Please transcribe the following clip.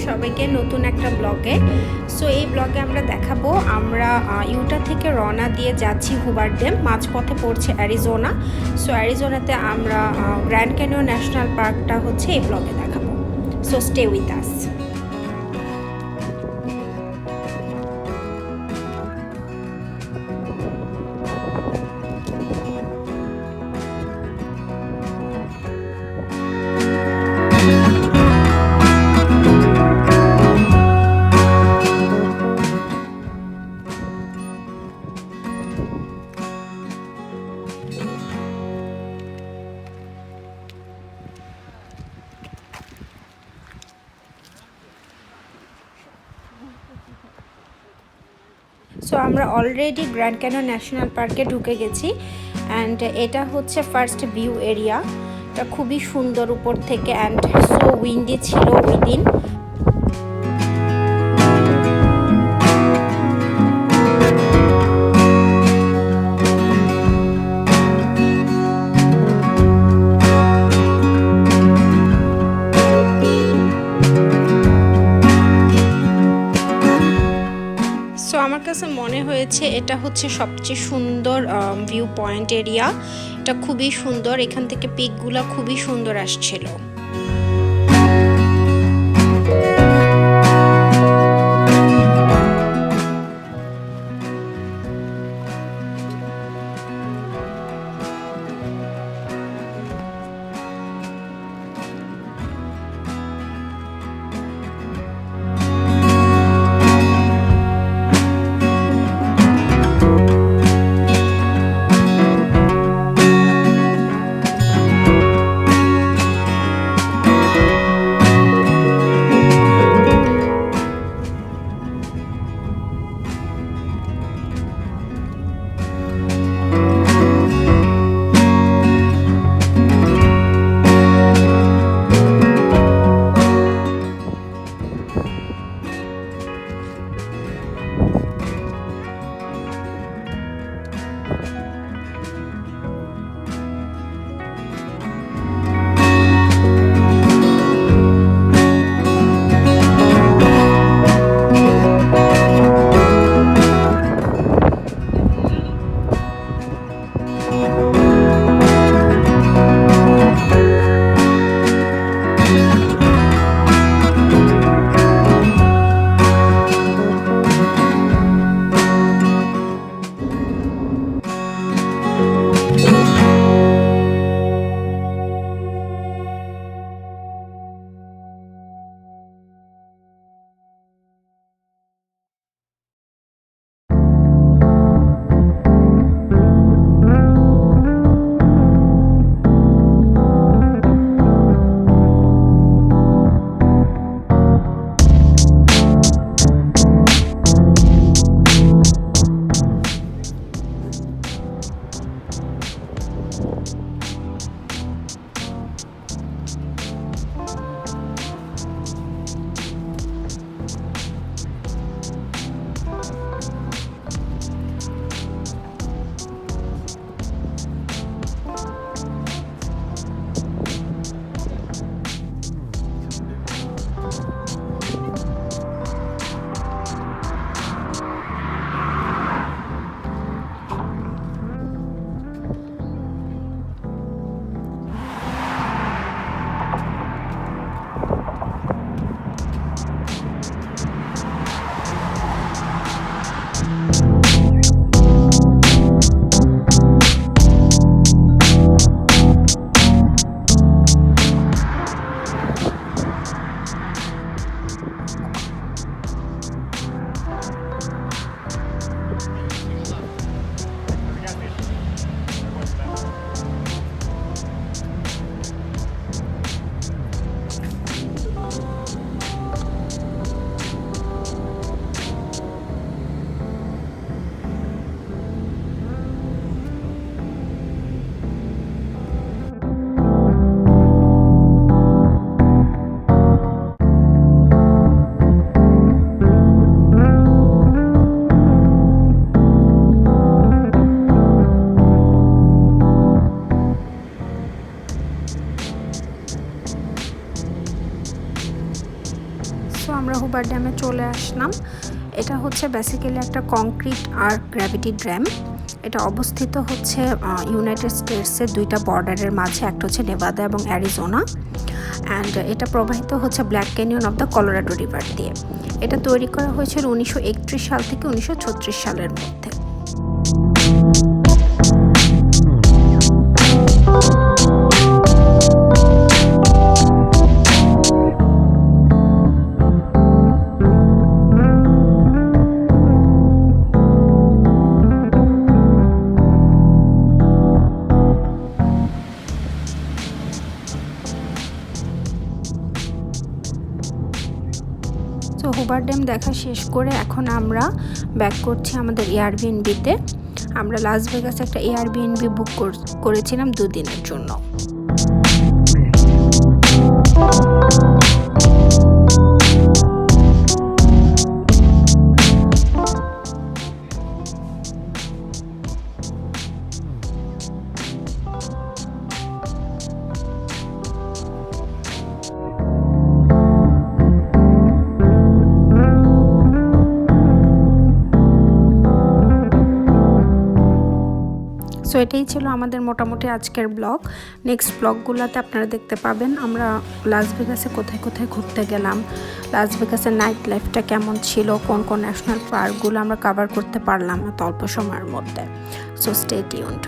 সবাইকে নতুন একটা ব্লগে। সো এই ব্লগে আমরা দেখাবো আমরা ইউটা থেকে রওনা দিয়ে যাচ্ছি হুভার ড্যাম, মাঝপথে পড়ছে অ্যারিজোনা। সো অ্যারিজোনাতে আমরা গ্র্যান্ড ক্যানিয়ন ন্যাশনাল পার্কটা হচ্ছে এই ব্লগে দেখাবো। So stay with us. So আমরা অলরেডি গ্র্যান্ড ক্যানিয়ন ন্যাশনাল পার্কে ঢুকে গেছি অ্যান্ড এটা হচ্ছে ফার্স্ট ভিউ এরিয়া। এটা খুবই সুন্দর উপর থেকে অ্যান্ড সো উইন্ডি ছিল ওই দিন। আমার কাছে মনে হয়েছে এটা হচ্ছে সবচেয়ে সুন্দর ভিউ পয়েন্ট এরিয়া। এটা খুবই সুন্দর, এখান থেকে পিকগুলো খুবই সুন্দর আসছিল। সো আমরা হুভার ড্যামে চলে আসলাম। এটা হচ্ছে বেসিক্যালি একটা কংক্রিট আর গ্র্যাভিটি ড্যাম। এটা অবস্থিত হচ্ছে ইউনাইটেড স্টেটসের দুইটা বর্ডারের মাঝে, একটা হচ্ছে নেভাদা এবং অ্যারিজোনা। অ্যান্ড এটা প্রবাহিত হচ্ছে black canyon of the Colorado river দিয়ে। এটা তৈরি করা হয়েছিল 1931 সাল থেকে 1936 সালের মধ্যে। তো হুভার ড্যাম দেখা শেষ করে এখন আমরা ব্যাক করছি আমাদের এয়ারবিএনবিতে। আমরা লাস ভেগাসে একটা এয়ারবিএনবি বুক করেছিলাম 2 দিনের জন্য। সো এটাই ছিল আমাদের মোটামুটি আজকের ব্লগ। নেক্সট ব্লগগুলোতে আপনারা দেখতে পাবেন আমরা লাস ভেগাসে কোথায় কোথায় ঘুরতে গেলাম, লাস ভেগাসের নাইট লাইফটা কেমন ছিল, কোন কোন ন্যাশনাল পার্কগুলো আমরা কভার করতে পারলাম এত অল্প সময়ের মধ্যে। So stay tuned.